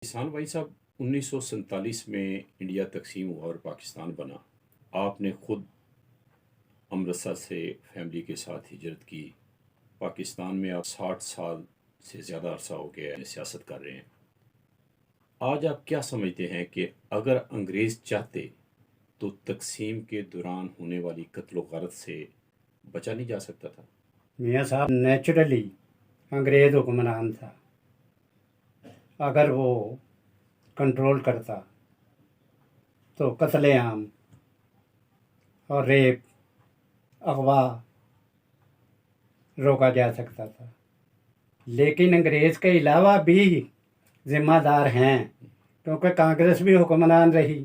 किसान भाई साहब, 1947 में इंडिया तकसीम हुआ और पाकिस्तान बना। आपने खुद अमृतसर से फैमिली के साथ हिजरत की। पाकिस्तान में आप 60 साल से ज़्यादा अरसा हो गया है सियासत कर रहे हैं। आज आप क्या समझते हैं कि अगर अंग्रेज़ चाहते तो तकसीम के दौरान होने वाली कत्ल गारत से बचा नहीं जा सकता था? मियाँ साहब नेचुरली अंग्रेज़ हुक्मरान था। अगर वो कंट्रोल करता तो कत्लेआम और रेप, अगवा रोका जा सकता था। लेकिन अंग्रेज़ के अलावा भी ज़िम्मेदार हैं, क्योंकि कांग्रेस भी हुक्मरान रही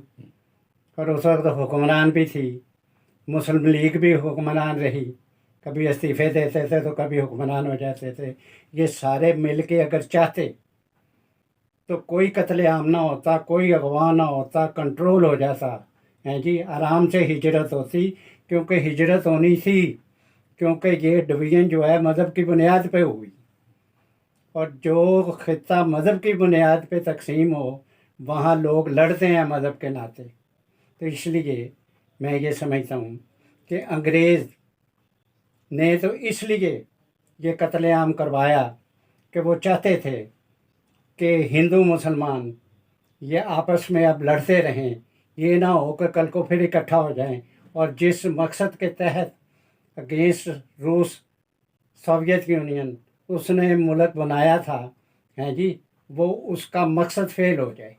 और उस वक्त हुक्मरान भी थी। मुस्लिम लीग भी हुक्मरान रही, कभी इस्तीफ़े देते थे तो कभी हुक्मरान हो जाते थे। ये सारे मिल के अगर चाहते तो कोई कत्लेआम ना होता, कोई अगवा ना होता, कंट्रोल हो जाता है जी, आराम से हिजरत होती। क्योंकि हिजरत होनी थी, क्योंकि ये डिवीज़न जो है मज़हब की बुनियाद पे हुई, और जो खित्ता मज़हब की बुनियाद पे तकसीम हो वहाँ लोग लड़ते हैं मज़हब के नाते। तो इसलिए मैं ये समझता हूँ कि अंग्रेज़ ने तो इसलिए ये कत्लेआम करवाया कि वो चाहते थे कि हिंदू मुसलमान ये आपस में अब लड़ते रहें, ये ना हो कि कल को फिर इकट्ठा हो जाएं। और जिस मकसद के तहत अगेंस्ट रूस, सोवियत यूनियन उसने मुल्क बनाया था, हैं जी, वो उसका मकसद फेल हो जाए,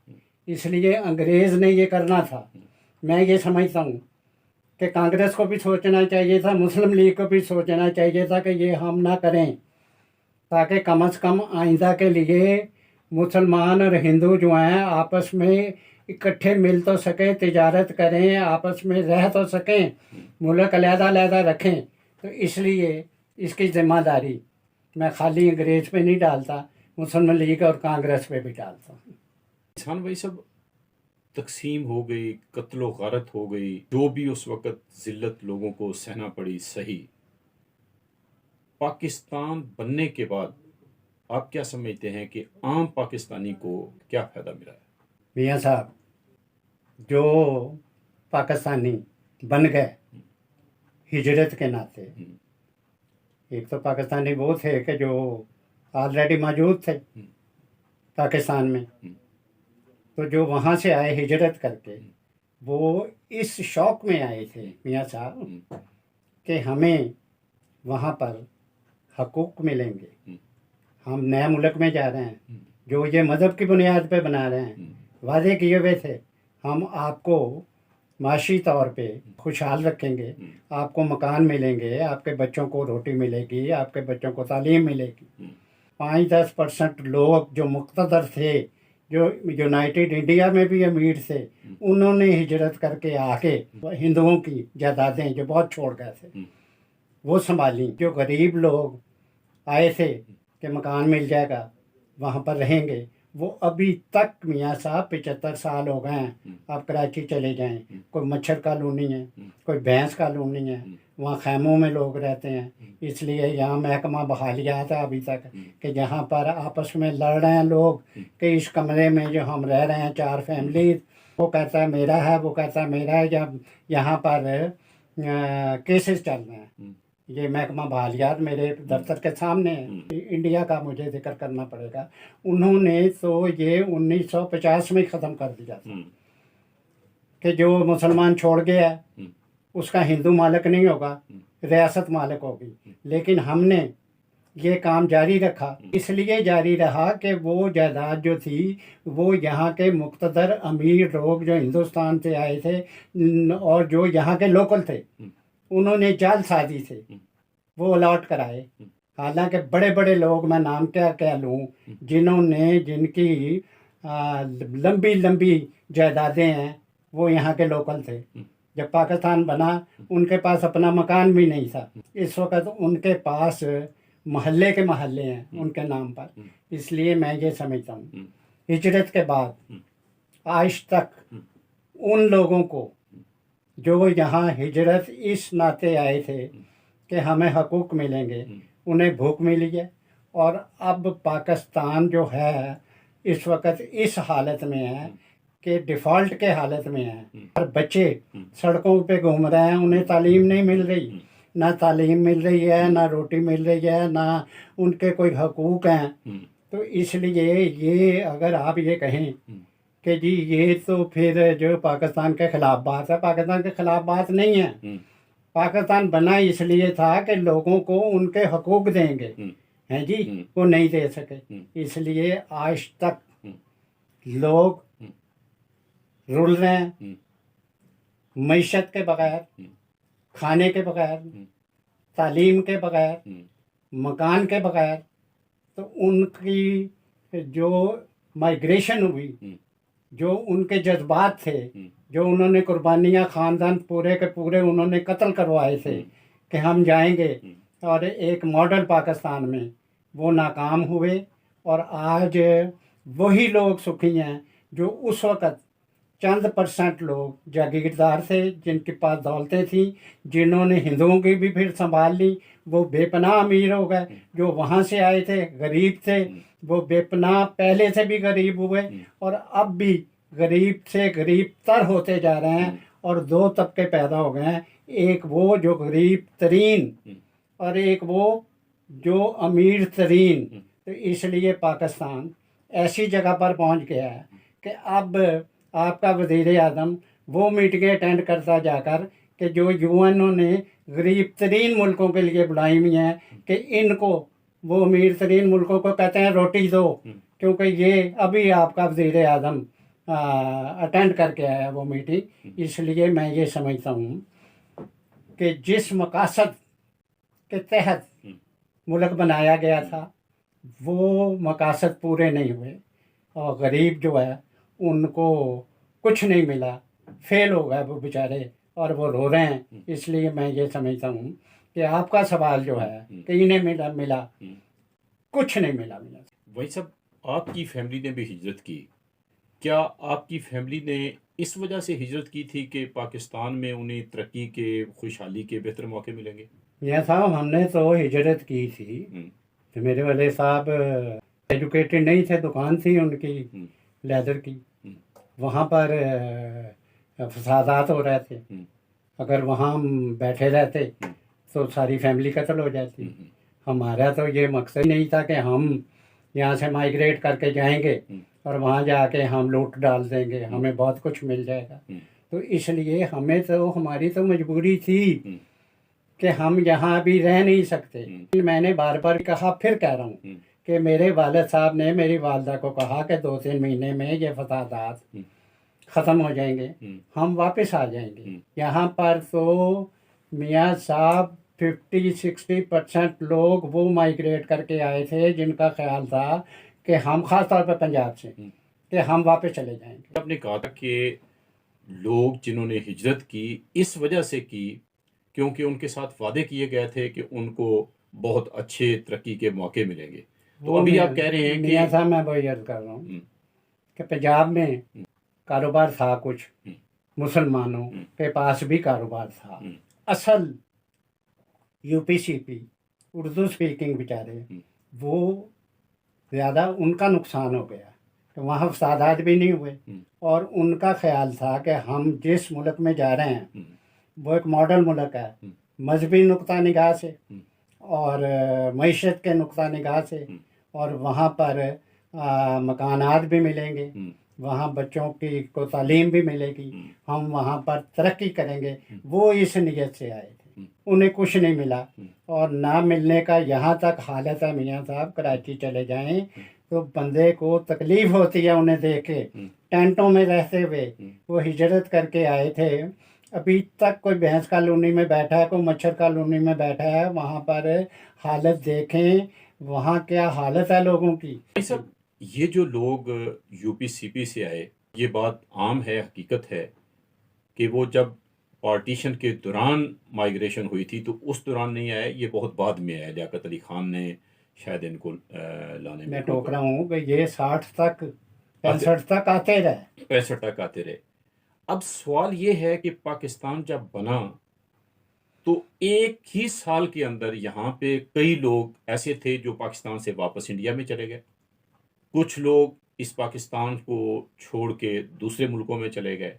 इसलिए अंग्रेज़ ने ये करना था। मैं ये समझता हूँ कि कांग्रेस को भी सोचना चाहिए था, मुस्लिम लीग को भी सोचना चाहिए था कि ये हम ना करें, ताकि कम से कम आइंदा के लिए मुसलमान और हिंदू जो हैं आपस में इकट्ठे मिल तो सकें, तिजारत करें, आपस में रह तो सकें, मुल्क अलहदा-अलहदा रखें। तो इसलिए इसकी ज़िम्मेदारी मैं खाली अंग्रेज़ पे नहीं डालता, मुस्लिम लीग और कांग्रेस पे भी डालता हूँ। किसान भाई साहब, तकसीम हो गई, कत्लो गारत हो गई, जो भी उस वक़्त ज़िल्लत लोगों को सहना पड़ी, सही। पाकिस्तान बनने के बाद आप क्या समझते हैं कि आम पाकिस्तानी को क्या फ़ायदा मिला है? मियाँ साहब, जो पाकिस्तानी बन गए हिजरत के नाते, एक तो पाकिस्तानी वो थे कि जो ऑलरेडी मौजूद थे पाकिस्तान में, तो जो वहाँ से आए हिजरत करके, वो इस शौक़ में आए थे मियाँ साहब कि हमें वहाँ पर हकूक़ मिलेंगे। हम नए मुल्क में जा रहे हैं, जो ये मज़हब की बुनियाद पे बना रहे हैं, वादे किए हुए थे, हम आपको माशी तौर पे खुशहाल रखेंगे, आपको मकान मिलेंगे, आपके बच्चों को रोटी मिलेगी, आपके बच्चों को तालीम मिलेगी। 5-10% लोग जो मुक़्तदर थे, जो यूनाइटेड इंडिया में भी अमीर थे, उन्होंने हिजरत करके आके हिंदुओं की जायदादें जो बहुत छोड़ गए थे वो संभाली। जो गरीब लोग आए थे कि मकान मिल जाएगा, वहाँ पर रहेंगे, वो अभी तक मियाँ साहब 75 साल हो गए हैं। आप कराची चले जाएं, कोई मच्छर कॉलोनी है, कोई भैंस कॉलोनी है, वहाँ खैमों में लोग रहते हैं। इसलिए यहाँ महकमा बहालियात है अभी तक कि जहाँ पर आपस में लड़ रहे हैं लोग कि इस कमरे में जो हम रह रहे हैं 4 फैमिली, वो कहता है मेरा है, वो कहता है मेरा है। जब यहाँ पर केसेस चल रहे हैं, ये महकमा बहालियात मेरे दफ्तर के सामने है। इंडिया का मुझे जिक्र करना पड़ेगा, उन्होंने तो ये 1950 में ख़त्म कर दिया था कि जो मुसलमान छोड़ गया उसका हिंदू मालिक नहीं होगा, रियासत मालिक होगी। लेकिन हमने ये काम जारी रखा, इसलिए जारी रहा कि वो जायदाद जो थी वो यहाँ के मुक़्तदर अमीर लोग जो हिंदुस्तान से आए थे और जो यहाँ के लोकल थे, उन्होंने जाल साजी से वो अलॉट कराए। हालांकि बड़े बड़े लोग, मैं नाम क्या क्या लूँ, जिन्होंने जिनकी लंबी लंबी जायदादें हैं, वो यहाँ के लोकल थे। जब पाकिस्तान बना उनके पास अपना मकान भी नहीं था। इस वक्त उनके पास महल्ले के महल्ले हैं उनके नाम पर। इसलिए मैं ये समझता हूँ हिजरत के बाद आज तक उन लोगों को जो यहाँ हिजरत इस नाते आए थे कि हमें हकूक़ मिलेंगे, उन्हें भूख मिली है। और अब पाकिस्तान जो है इस वक्त इस हालत में है कि डिफ़ॉल्ट के हालत में है। और बच्चे सड़कों पे घूम रहे हैं, उन्हें तालीम नहीं मिल रही, ना तालीम मिल रही है, ना रोटी मिल रही है, ना उनके कोई हकूक़ हैं। तो इसलिए ये अगर आप ये कहें कि जी ये तो फिर जो पाकिस्तान के ख़िलाफ़ बात है, पाकिस्तान के ख़िलाफ़ बात नहीं है। पाकिस्तान बना इसलिए था कि लोगों को उनके हकूक़ देंगे, हैं जी, वो नहीं दे सके। इसलिए आज तक लोग रुल रहे हैं, मईशत के बगैर, खाने के बगैर, तालीम के बगैर, मकान के बगैर। तो उनकी जो माइग्रेशन हुई, जो उनके जज्बात थे, जो उन्होंने कुर्बानियाँ, ख़ानदान पूरे के पूरे उन्होंने कत्ल करवाए थे कि हम जाएंगे और एक मॉडल पाकिस्तान में, वो नाकाम हुए। और आज वही लोग सुखी हैं जो उस वक़्त चंद % लोग जागीरदार थे, जिनके पास दौलतें थी, जिन्होंने हिंदुओं की भी फिर संभाल ली। वो बेपनाह अमीर हो गए। जो वहाँ से आए थे गरीब थे, वो बेपनाह पहले से भी गरीब हुए और अब भी गरीब से गरीब तर होते जा रहे हैं। और दो तबके पैदा हो गए हैं, एक वो जो गरीब तरीन और एक वो जो अमीर तरीन। तो इसलिए पाकिस्तान ऐसी जगह पर पहुंच गया है कि अब आपका वज़ीर आज़म वो मीटिंगें अटेंड करता जाकर कि जो यूएनओ ने गरीब तरीन मुल्कों के लिए बुलाई हुई हैं कि इनको, वो अमीर तरीन मुल्कों को कहते हैं रोटी दो, क्योंकि ये अभी आपका वज़ीर आज़म अटेंड करके आया वो मीटिंग। इसलिए मैं ये समझता हूँ कि जिस मकासद के तहत मुल्क बनाया गया था वो मकासद पूरे नहीं हुए और गरीब जो है उनको कुछ नहीं मिला, फेल हो गए वो बेचारे और वो रो रहे हैं। इसलिए मैं ये समझता हूँ कि आपका सवाल जो है कि इन्हें मिला, कुछ नहीं मिला। वही सब आपकी फैमिली ने भी हिजरत की, क्या आपकी फैमिली ने इस वजह से हिजरत की थी कि पाकिस्तान में उन्हें तरक्की के, खुशहाली के बेहतर मौके मिलेंगे? मियाँ साहब, हमने तो हिजरत की थी तो मेरे वाले साहब एजुकेटेड नहीं थे, दुकान थी उनकी लेदर की, वहाँ पर फसादात हो रहे थे। अगर वहाँ हम बैठे रहते तो सारी फैमिली कत्ल हो जाती। हमारा तो ये मकसद नहीं था कि हम यहाँ से माइग्रेट करके जाएंगे और वहाँ जाके हम लूट डाल देंगे, हमें बहुत कुछ मिल जाएगा। तो इसलिए हमें तो, हमारी तो मजबूरी थी कि हम यहाँ अभी रह नहीं सकते। मैंने बार बार कहा, फिर कह रहा हूँ कि मेरे वालिद साहब ने मेरी वालदा को कहा कि 2-3 महीने में ये फसादात ख़त्म हो जाएंगे, हम वापस आ जाएंगे। यहाँ पर तो मियाँ साहब 50-60% लोग वो माइग्रेट करके आए थे जिनका ख्याल था कि हम, ख़ास तौर पर पंजाब से, कि हम वापस चले जाएंगे। आपने कहा था कि लोग जिन्होंने हिजरत की इस वजह से की क्योंकि उनके साथ वादे किए गए थे कि उनको बहुत अच्छे तरक्की के मौके मिलेंगे। तो अभी आप कह रहे हैं कि मियाँ साहब, मैं वही अर्ज कर रहा हूँ कि पंजाब में कारोबार था, कुछ मुसलमानों के पास भी कारोबार था। असल UPCP उर्दू स्पीकिंग बेचारे, वो ज़्यादा उनका नुकसान हो गया कि वहाँ फसादात भी नहीं हुए। और उनका ख्याल था कि हम जिस मुल्क में जा रहे हैं वो एक मॉडल मुल्क है, मजहबी नुक्ता निगाह से और मईशत के नुक्ता निगाह से, और वहाँ पर मकानात भी मिलेंगे, वहाँ बच्चों की को तालीम भी मिलेगी, हम वहाँ पर तरक्की करेंगे। वो इस नीयत से आए थे, उन्हें कुछ नहीं मिला और ना मिलने का यहाँ तक हालत है। मियाँ साहब, कराची चले जाएं तो बंदे को तकलीफ़ होती है उन्हें देख के, टेंटों में रहते हुए। वो हिजरत करके आए थे, अभी तक कोई भैंस कॉलोनी में बैठा है, कोई मच्छर कॉलोनी में बैठा है। वहाँ पर हालत देखें, वहाँ क्या हालत है लोगों की। ये सब, ये जो लोग UPCP से आए, ये बात आम है, हकीकत है कि वो जब पार्टीशन के दौरान माइग्रेशन हुई थी तो उस दौरान नहीं आए, ये बहुत बाद में आया। लियाकत अली खान ने शायद इनको लाने में, मैं टोक रहा हूँ कि ये 60 तक 65 तक आते रहे, 65 तक आते रहे। अब सवाल ये है कि पाकिस्तान जब बना तो एक ही साल के अंदर यहाँ पे कई लोग ऐसे थे जो पाकिस्तान से वापस इंडिया में चले गए, कुछ लोग इस पाकिस्तान को छोड़ के दूसरे मुल्कों में चले गए।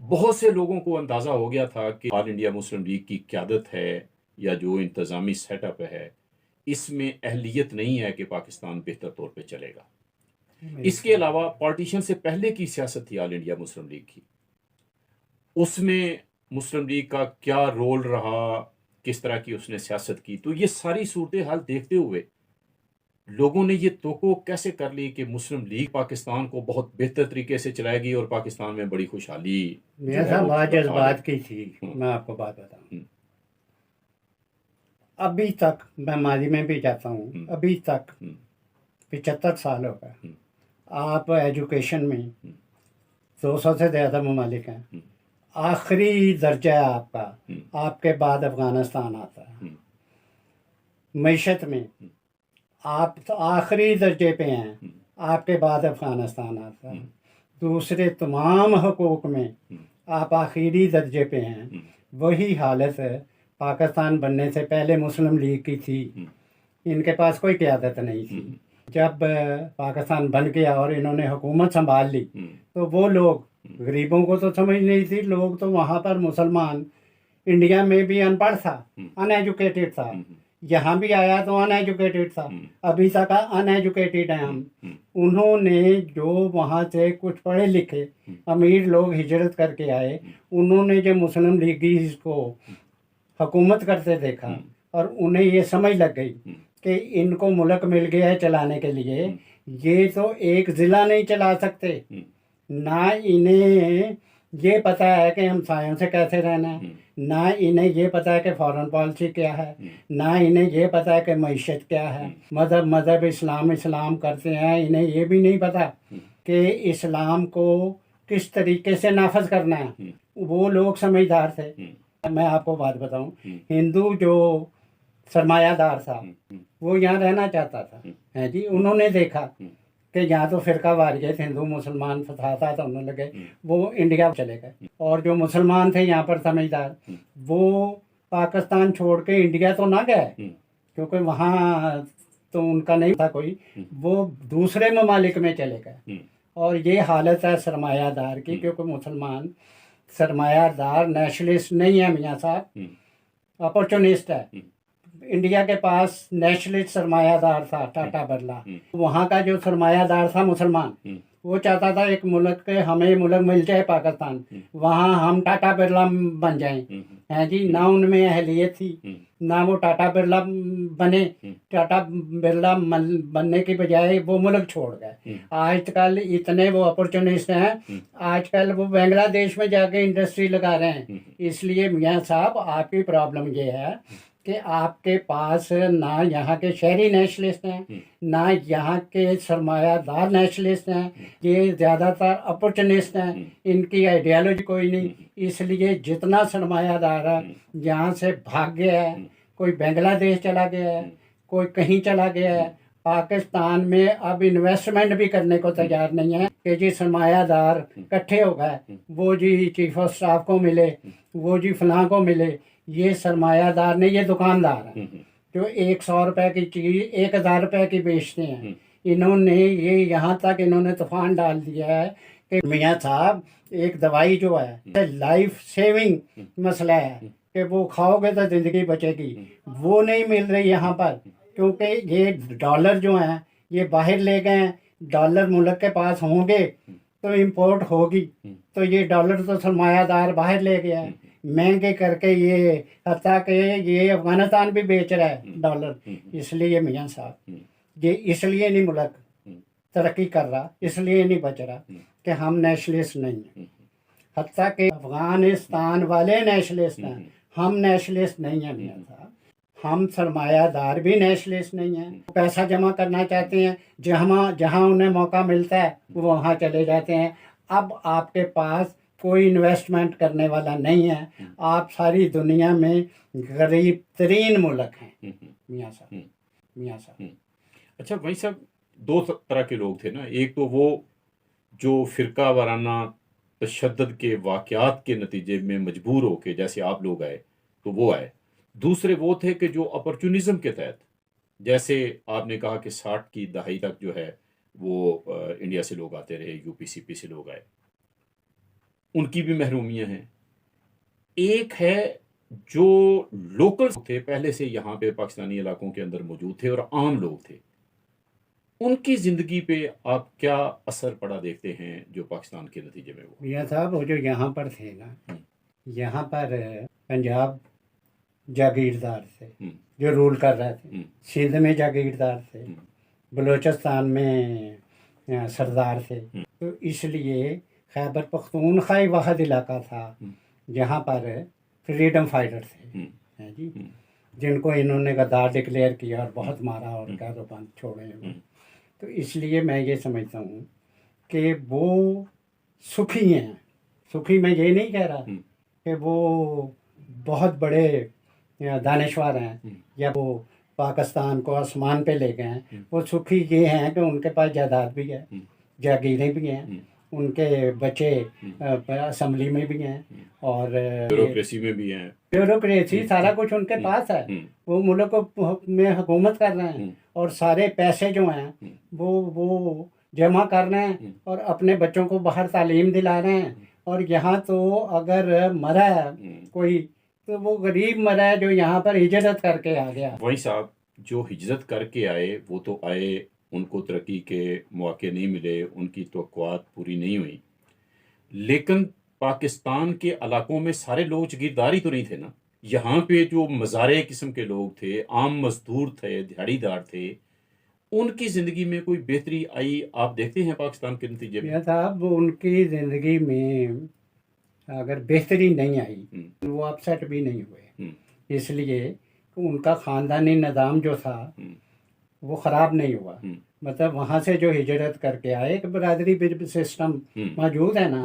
बहुत से लोगों को अंदाज़ा हो गया था कि ऑल इंडिया मुस्लिम लीग की क़यादत है या जो इंतज़ामी सेटअप है, इसमें अहलियत नहीं है कि पाकिस्तान बेहतर तौर पे चलेगा। इसके अलावा पार्टीशन से पहले की सियासत थी ऑल इंडिया मुस्लिम लीग की, उसमें मुस्लिम लीग का क्या रोल रहा, किस तरह की उसने सियासत की, तो ये सारी सूरत हाल देखते हुए लोगों ने ये तोको कैसे कर ली कि मुस्लिम लीग पाकिस्तान को बहुत बेहतर तरीके से चलाएगी और पाकिस्तान में बड़ी खुशहाली जो मेरा है साहब वो बात आ जज्बात जाएगी। की थी। हम्म। मैं आपको बात बताऊं, हम्म। अभी तक मैं माजी में भी जाता हूँ, हम्म। अभी तक हम्म। 75 साल हो गए। हम्म। आप एजुकेशन में 200 से ज़्यादा ममालिक हैं, हम्म। आखिरी दर्जा है आपका, हम्म। आपके बाद अफगानिस्तान आता है। हम्म। मईशत में आप तो आखिरी दर्जे पे हैं, हम्म। आपके बाद अफगानिस्तान आता है। हम्म। दूसरे तमाम हकूक़ में हम्म। आप आखिरी दर्जे पे हैं। हम्म। वही हालत है पाकिस्तान बनने से पहले मुस्लिम लीग की थी। हम्म। इनके पास कोई क़यादत नहीं थी। हम्म। जब पाकिस्तान बन गया और इन्होंने हुकूमत संभाल ली, हम्म। तो वो लोग, गरीबों को तो समझ नहीं थी, लोग तो वहाँ पर मुसलमान इंडिया में भी अनपढ़ था, अनएजुकेटेड था। हम्म। यहाँ भी आया तो अनएजुकेटेड था, हम्म। अभी तक अनएजुकेटेड हैं हम। हम्म। उन्होंने जो वहाँ से कुछ पढ़े लिखे अमीर लोग हिजरत करके आए, उन्होंने जो मुस्लिम लीगीज को हुकूमत करते देखा और उन्हें ये समझ लग गई कि इनको मुल्क मिल गया है चलाने के लिए, ये तो एक ज़िला नहीं चला सकते, ना इन्हें ये पता है कि हमसायों से कैसे रहना है, ना इन्हें ये पता है कि फॉरेन पॉलिसी क्या है, ना इन्हें ये पता है कि मईशत क्या है। मज़हब इस्लाम करते हैं, इन्हें ये भी नहीं पता कि इस्लाम को किस तरीके से नाफज करना है। वो लोग समझदार थे। मैं आपको बात बताऊं, हिंदू जो सरमायादार था वो यहाँ रहना चाहता था, है जी। उन्होंने देखा कि यहाँ तो फिरका वारियत हिंदू मुसलमान फसाद था, तो उन्होंने लगे वो इंडिया चले गए। और जो मुसलमान थे यहाँ पर समझदार, वो पाकिस्तान छोड़ के इंडिया तो ना गए, क्योंकि वहाँ तो उनका नहीं था कोई, वो दूसरे ममालिक में चले गए। और ये हालत है सरमायादार की, क्योंकि मुसलमान सरमायादार नेशनलिस्ट नहीं है मियाँ साहब, अपॉर्चुनिस्ट है। इंडिया के पास नेशनलिस्ट सरमायादार था टाटा बिरला, वहाँ का जो सरमायादार था मुसलमान, वो चाहता था एक मुल्क के हमें मुल्क मिल जाए पाकिस्तान, वहाँ हम टाटा बिरला बन जाएं, हैं जी। ना उनमें अहलियत थी, ना वो टाटा बिरला बने। टाटा बिरला बनने की बजाय वो मुल्क छोड़ गए। आजकल इतने वो अपॉर्चुनिस्ट हैं, आजकल वो बांग्लादेश में जाके इंडस्ट्री लगा रहे हैं। इसलिए मियाँ साहब आपकी प्रॉब्लम ये है कि आपके पास ना यहाँ के शहरी नेशनलिस्ट हैं, ना यहाँ के सरमायादार नेशनलिस्ट हैं, ये ज़्यादातर अपॉर्चुनिस्ट हैं, इनकी आइडियालॉजी कोई नहीं। इसलिए जितना सरमायादार है यहाँ से भाग गया है, कोई बांग्लादेश चला गया है, कोई कहीं चला गया है। पाकिस्तान में अब इन्वेस्टमेंट भी करने को तैयार नहीं है कि जी सरमायादार इकट्ठे हो गए, वो जी चीफ ऑफ स्टाफ को मिले, वो जी फलां को मिले। ये सरमायादार नहीं, ये दुकानदार है जो 100 रुपए की चीज़ 1000 रुपए की बेचते हैं। इन्होंने ये यहाँ तक इन्होंने तूफान डाल दिया है कि मियाँ साहब एक दवाई जो है लाइफ सेविंग मसला है कि वो खाओगे तो ज़िंदगी बचेगी, वो नहीं मिल रही यहाँ पर, क्योंकि ये डॉलर जो हैं ये बाहर ले गए हैं। डॉलर मुल्क के पास होंगे तो इंपोर्ट होगी, तो ये डॉलर तो सरमायादार बाहर ले गया है महंगे करके। ये हत्या के ये अफगानिस्तान भी बेच रहा है डॉलर। इसलिए मियाँ साहब ये इसलिए नहीं मुल्क तरक्की कर रहा, इसलिए नहीं बच रहा कि हम नेशनलिस्ट नहीं हैं। हत्या के अफगानिस्तान वाले नेशनलिस्ट हैं, हम नेशनलिस्ट नहीं हैं मियाँ साहब। हम सरमायादार भी नेशनलिस्ट नहीं हैं। पैसा जमा करना चाहते हैं, जहाँ जहाँ उन्हें मौका मिलता है वो वहाँ चले जाते हैं। अब आपके पास कोई इन्वेस्टमेंट करने वाला नहीं है। आप सारी दुनिया में गरीब तरीन मुल्क हैं मियाँ साहब, मियाँ साहब। अच्छा भाई साहब, दो तरह के लोग थे ना, एक तो वो जो फिरका वाराना तशद्दुद के वाक़यात के नतीजे में मजबूर होके जैसे आप लोग आए तो वो आए। दूसरे वो थे कि जो अपॉर्चुनिज्म के तहत, जैसे आपने कहा कि 60 की दहाई तक जो है वो इंडिया से लोग आते रहे, यूपीसीपी से लोग आए, उनकी भी महरूमियां हैं। एक है जो लोकल थे, पहले से यहाँ पे पाकिस्तानी इलाकों के अंदर मौजूद थे और आम लोग थे, उनकी ज़िंदगी पे आप क्या असर पड़ा देखते हैं जो पाकिस्तान के नतीजे में हुआ? मियाँ साहब वो जो यहाँ पर थे ना, हम्म, यहाँ पर पंजाब जागीरदार थे हम्म, जो रूल कर रहे थे, हम्म, सिंध में जागीरदार थे, हम्म, बलूचिस्तान में सरदार थे। तो इसलिए खैबर पख्तूनख्वा ही वाहिद इलाका था जहाँ पर फ्रीडम फाइटर थे, हैं जी, जिनको इन्होंने गद्दार डिक्लेयर किया और बहुत मारा और कैदोबंद छोड़े हैं। तो इसलिए मैं ये समझता हूँ कि वो सुखी हैं। सुखी मैं ये नहीं कह रहा कि वो बहुत बड़े दानिशवर हैं या वो पाकिस्तान को आसमान पे ले गए हैं। वो सुखी ये हैं कि उनके पास जायदाद भी है, जागीरें भी हैं, उनके बच्चे असम्बली में भी हैं और ब्यूरोक्रेसी में भी हैं। ब्यूरोक्रेसी सारा कुछ उनके पास है। वो मुल्क में हुकूमत कर रहे हैं और सारे पैसे जो हैं वो जमा कर रहे हैं और अपने बच्चों को बाहर तालीम दिला रहे हैं। और यहाँ तो अगर मरा है कोई तो वो गरीब मरा है जो यहाँ पर हिजरत करके आ गया। वही साहब जो हिजरत करके आए वो तो आए, उनको तरक्की के मौके नहीं मिले, उनकी तवक्कुआत पूरी नहीं हुई, लेकिन पाकिस्तान के इलाकों में सारे लोग जागीरदार ही तो नहीं थे ना। यहाँ पे जो मज़ारे किस्म के लोग थे, आम मजदूर थे, दिहाड़ीदार थे, उनकी ज़िंदगी में कोई बेहतरी आई आप देखते हैं पाकिस्तान के नतीजे में? साहब उनकी ज़िंदगी में अगर बेहतरी नहीं आई वो अपसेट भी नहीं हुए, इसलिए उनका ख़ानदानी निज़ाम जो था वो ख़राब नहीं हुआ। मतलब वहाँ से जो हिजरत करके आए, एक बरादरी सिस्टम मौजूद है ना,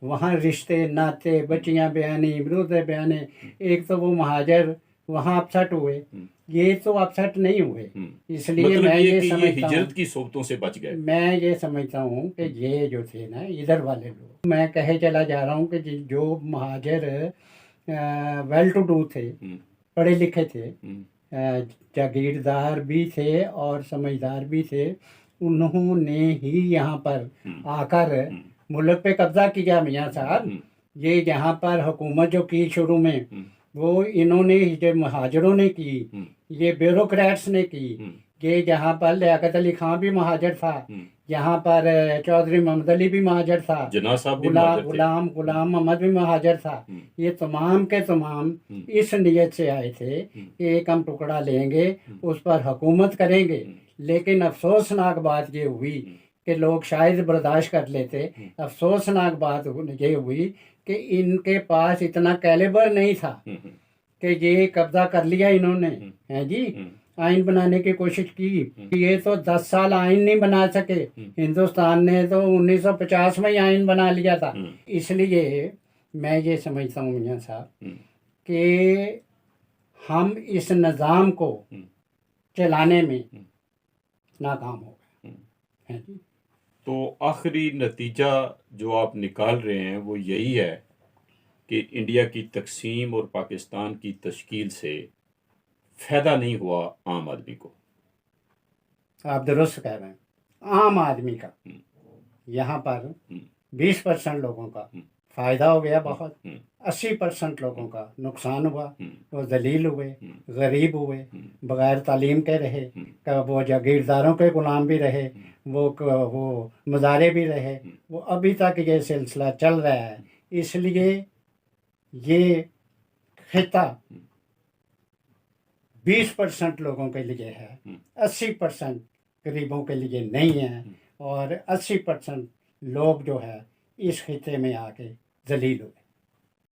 वहाँ रिश्ते नाते बच्चियाँ बयानी बरूदे बयाने, एक तो वो महाजर वहाँ अपसेट हुए, ये तो अपसेट नहीं हुए। इसलिए मतलब मैं ये कि समझता हूँ हिजरत की सोबतों से बच गए। मैं ये समझता हूँ कि ये जो थे ना इधर वाले लोग, मैं कहे चला जा रहा हूँ कि जो महाजर वेल टू डू थे, पढ़े लिखे थे, जागीरदार भी थे और समझदार भी थे, उन्होंने ही यहाँ पर आकर मुल्क पे कब्जा किया। मियाँ साहब ये यहाँ पर हुकूमत जो की शुरू में वो इन्होंने जो महाजरों ने की, ये ब्यूरोक्रेट्स ने की। ये यहाँ पर लियाकत अली खां भी महाजर था, यहाँ पर चौधरी मोहम्मद अली भी महाजर था, गुलाम मोहम्मद भी महाजर था। ये तमाम के तमाम इस नियत से आए थे कि एक हम टुकड़ा लेंगे, उस पर हुकूमत करेंगे। लेकिन अफसोसनाक बात ये हुई कि लोग शायद बर्दाश्त कर लेते, अफसोसनाक बात ये हुई कि इनके पास इतना कैलिबर नहीं था कि ये कब्जा कर लिया इन्होंने, हैं जी, आइन बनाने की कोशिश की। ये तो 10 साल आइन नहीं बना सके, हिंदुस्तान ने तो 1950 में ही आइन बना लिया था। इसलिए मैं ये समझता हूँ मियाँ साहब कि हम इस निज़ाम को चलाने में नाकाम हो गए, हैं जी। तो आखिरी नतीजा जो आप निकाल रहे हैं वो यही है कि इंडिया की तकसीम और पाकिस्तान की तश्कील से फ़ायदा नहीं हुआ आम आदमी को। आप दुरुस्त कह रहे हैं। आम आदमी का यहाँ पर 20% लोगों का फ़ायदा हो गया बहुत, 80% लोगों का नुकसान हुआ। वो जलील हुए, गरीब हुए, बग़ैर तालीम के रहे, वो जागीरदारों के ग़ुलाम भी रहे, वो मज़ारे भी रहे। वो अभी तक ये सिलसिला चल रहा है। इसलिए ये खिता 20% लोगों के लिए है, 80% गरीबों के लिए नहीं है, और 80% लोग जो है इस खिते में आके जलील हुए।